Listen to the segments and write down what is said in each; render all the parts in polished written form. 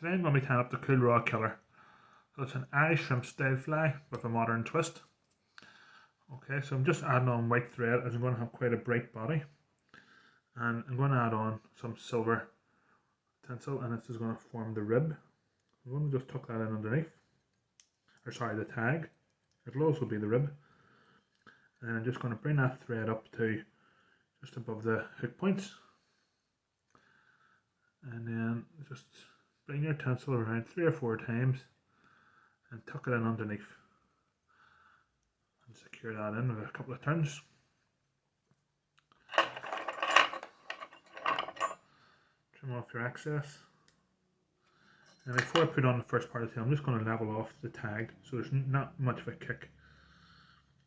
Today I'm going to be tying up the Coolraw killer. So it's an Irish shrimp style fly with a modern twist. Okay, so I'm just adding on white thread as I'm going to have quite a bright body. And I'm going to add on some silver tinsel, and this is going to form the rib. I'm going to just tuck that in underneath. Or sorry, the tag. It'll also be the rib. And then I'm just going to bring that thread up to just above the hook points. And then just bring your tinsel around 3 or 4 times and tuck it in underneath. And secure that in with a couple of turns. Trim off your excess. And before I put on the first part of the tail, I'm just going to level off the tag so there's not much of a kick.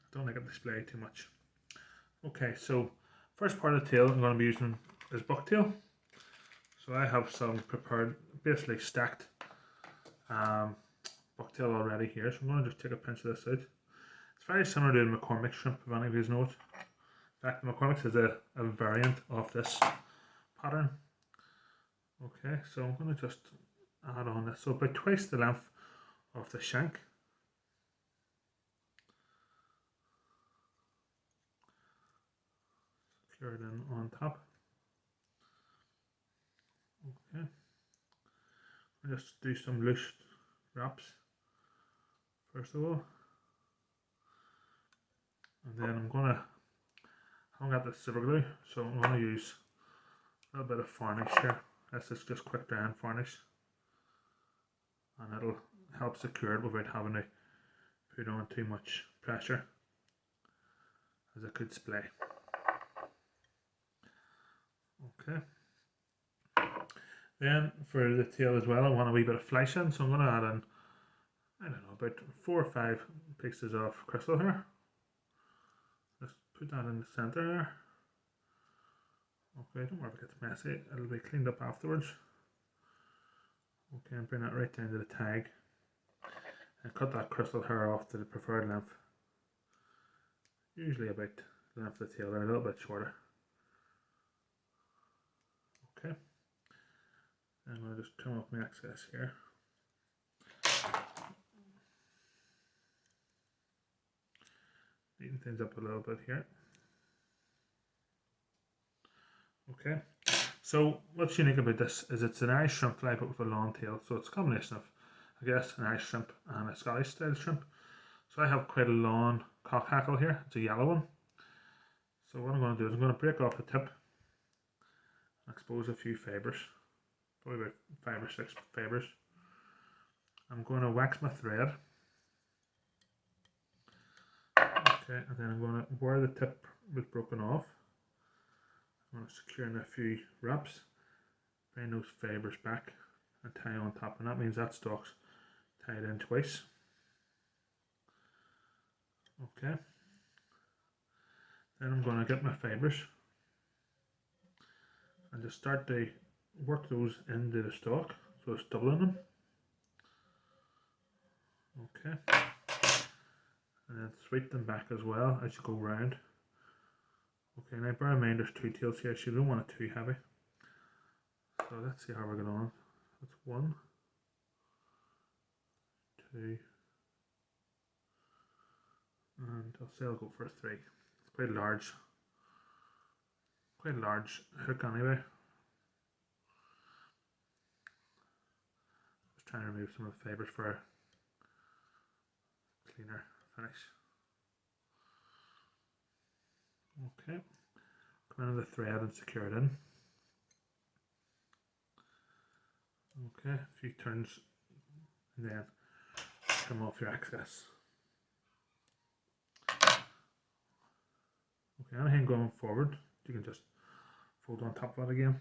I don't like it display too much. Okay, so first part of the tail I'm going to be using is bucktail. So I have some prepared, basically stacked bucktail already here. So I'm going to just take a pinch of this out. It's very similar to the McCormick shrimp, if any of you know it. In fact, the McCormick is a variant of this pattern. Okay, so I'm going to just add on this. So about twice the length of the shank. Secure it in on top. Okay. I'll just do some loose wraps first of all. And then I'm going to, I haven't got the silver glue, so I'm going to use a little bit of varnish here. This is just quick dry and varnish. And it'll help secure it without having to put on too much pressure, as it could splay. Okay. Then for the tail as well, I want a wee bit of flesh in, so I'm going to add in, I don't know, about 4 or 5 pieces of crystal here. Just put that in the centre there. Okay, don't worry if it gets messy, it'll be cleaned up afterwards. Okay, and bring that right down to the tag. And cut that crystal hair off to the preferred length. Usually about the length of the tail, they're a little bit shorter. Okay. I'm going to just trim off my excess here. Neaten things up a little bit here. Okay, so what's unique about this is it's an Irish shrimp fly but with a long tail, so it's a combination of, I guess, an Irish shrimp and a Scottish style shrimp. So I have quite a long cock hackle here, it's a yellow one. So what I'm going to do is I'm going to break off the tip and expose a few fibres, probably about 5 or 6 fibres. I'm going to wax my thread. Okay, and then I'm going to, where the tip was broken off, I'm going to secure in a few wraps, bring those fibres back and tie on top, and that means that stalk's tied in twice. Okay, then I'm going to get my fibres and just start to work those into the stalk, so it's doubling them. Okay, and then sweep them back as well as you go round. Okay, now bear in mind there's 2 tails here, so you don't want it too heavy. So let's see how we're going on. That's 1, 2, and I'll say I'll go for a 3. It's quite a large hook anyway. Just trying to remove some of the fibres for a cleaner finish. Okay, come into the thread and secure it in. Okay, a few turns and then trim off your excess. Okay, anything going forward, you can just fold on top of it again.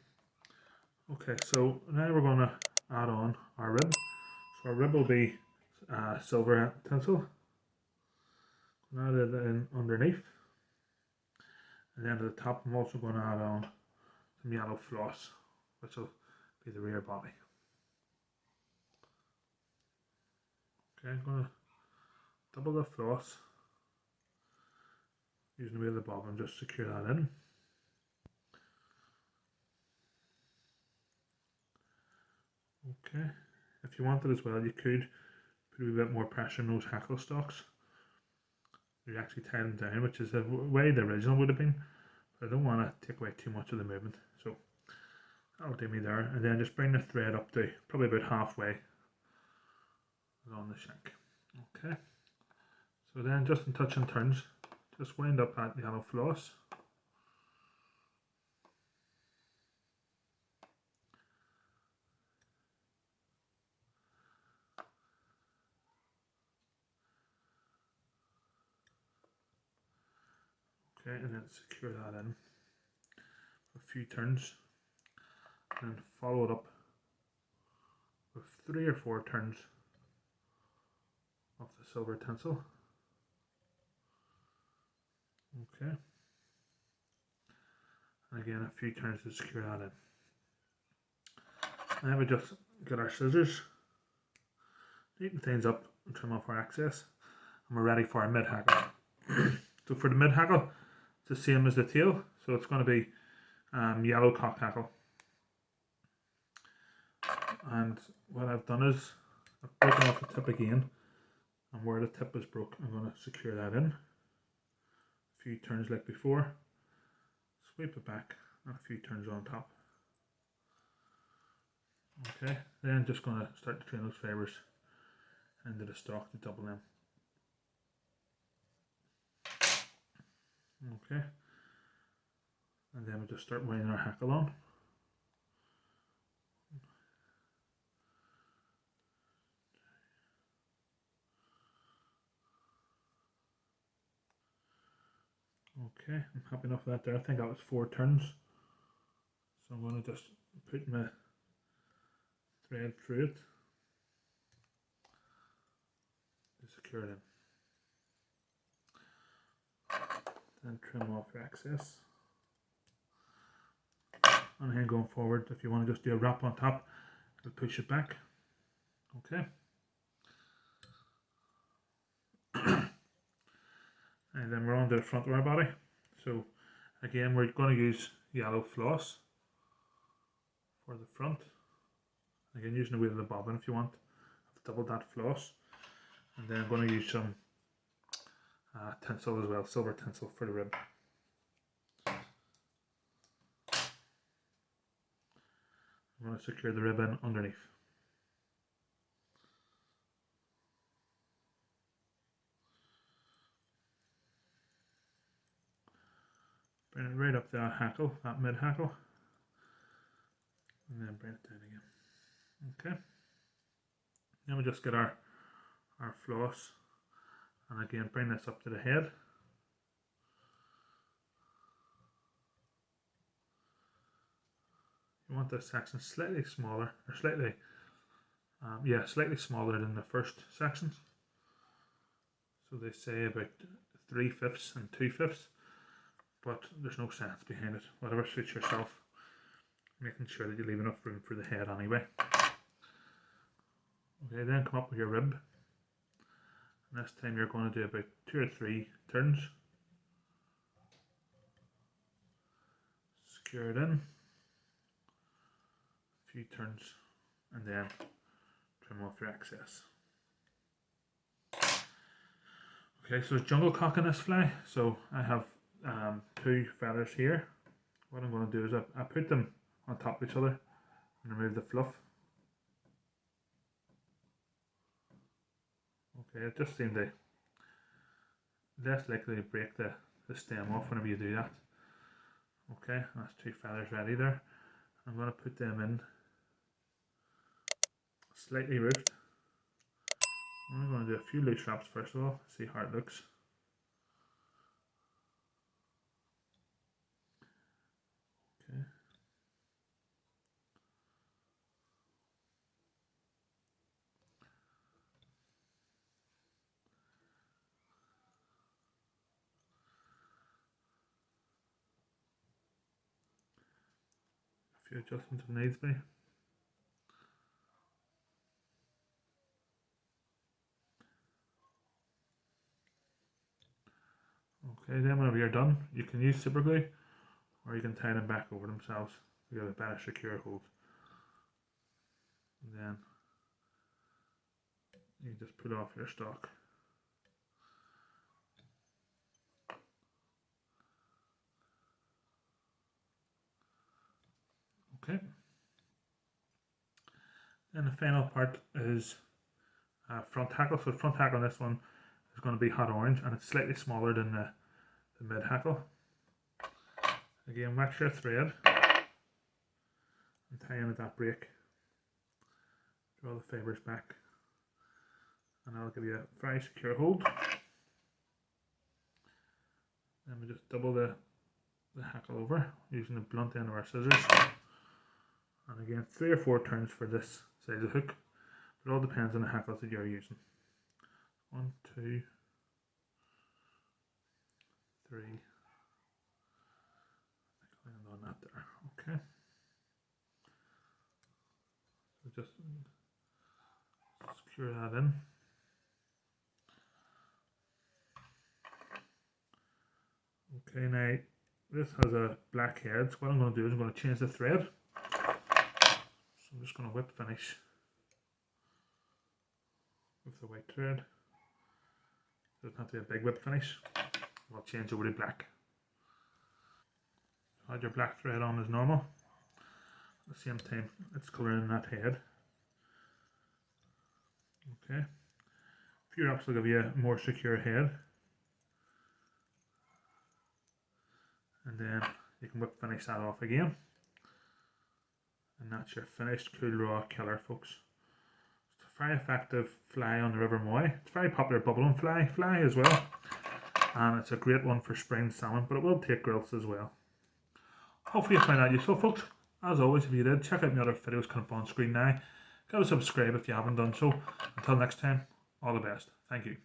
Okay, so now we're going to add on our rib. So our rib will be silver tinsel. Add it in underneath. And then at the top I'm also going to add on some yellow floss, which will be the rear body. Okay, I'm going to double the floss using the wheel of the bob and just secure that in. Okay, If you wanted as well, you could put a bit more pressure on those hackle stalks. You actually tie them down, which is the way the original would have been. But I don't want to take away too much of the movement, so that'll do me there. And then just bring the thread up to probably about halfway on the shank. Okay, so then just in touch and turns, just wind up that yellow floss. Okay, and then secure that in a few turns, and follow it up with 3 or 4 turns of the silver tinsel. Okay, and again a few turns to secure that in. And then we just get our scissors, neaten things up and trim off our excess, and we're ready for our mid hackle. So for the mid hackle, it's the same as the tail, so it's going to be yellow cocked hackle. And what I've done is I've broken off the tip again, and where the tip is broke, I'm going to secure that in. A few turns like before, sweep it back, and a few turns on top. Okay, then just going to start to train those fibres into the stalk to double them. Okay, and then we'll just start weighing our hackle on. Okay, I'm happy enough with that there. I think that was 4 turns. So I'm going to just put my thread through it to secure it in. Then trim off your excess. And then going forward, if you want to just do a wrap on top, it'll push it back. Okay. And then we're on to the front of our body. So again, we're going to use yellow floss for the front. Again, using the wheel of the bobbin if you want. I've doubled that floss. And then I'm going to use some tinsel as well, silver tinsel for the rib. I'm going to secure the rib in underneath. Bring it right up to that hackle, that mid hackle, and then bring it down again. Okay. Then we just get our floss, and again bring this up to the head. You want this section slightly smaller, or slightly smaller than the first sections. So they say about 3/5 and 2/5. But there's no sense behind it. Whatever suits yourself, making sure that you leave enough room for the head anyway. Okay, then come up with your rib. And this time you're going to do about 2 or 3 turns. Secure it in. A few turns, and then trim off your excess. Okay, so it's jungle cock in this fly. So I have 2 feathers here. What I'm going to do is I put them on top of each other and remove the fluff. Okay, it just seemed to less likely to break the stem off whenever you do that. Okay, that's 2 feathers ready there. I'm going to put them in slightly roofed. I'm going to do a few loose wraps first of all, see how it looks. Okay. A few adjustments if needs be. Okay, then whenever you're done, you can use super glue, or you can tie them back over themselves to get a better secure hold. And then you just put off your stock. Okay. And the final part is front hackle. So the front hackle on this one is going to be hot orange, and it's slightly smaller than the mid hackle. Again, wax your thread and tie in at that break. Draw the fibres back, and that'll give you a very secure hold. Then we just double the hackle over using the blunt end of our scissors. And again, 3 or 4 turns for this size of hook. It all depends on the hackles that you're using. 1, 2, 3. Land on that there. Okay. So just secure that in. Okay, now this has a black head, so what I'm going to do is I'm going to change the thread. So I'm just going to whip finish with the white thread. Doesn't have to be a big whip finish. I'll change over to black. Add your black thread on as normal. At the same time, it's colouring that head. Okay. Few wraps will give you a more secure head. And then you can whip finish that off again. And that's your finished Coolraw killer, folks. It's a very effective fly on the River Moy. It's a very popular bubbling fly as well. And it's a great one for spring salmon, but it will take grilse as well. Hopefully you find that useful, folks. As always, if you did, check out my other videos coming up on screen now. Give a subscribe if you haven't done so. Until next time, all the best. Thank you.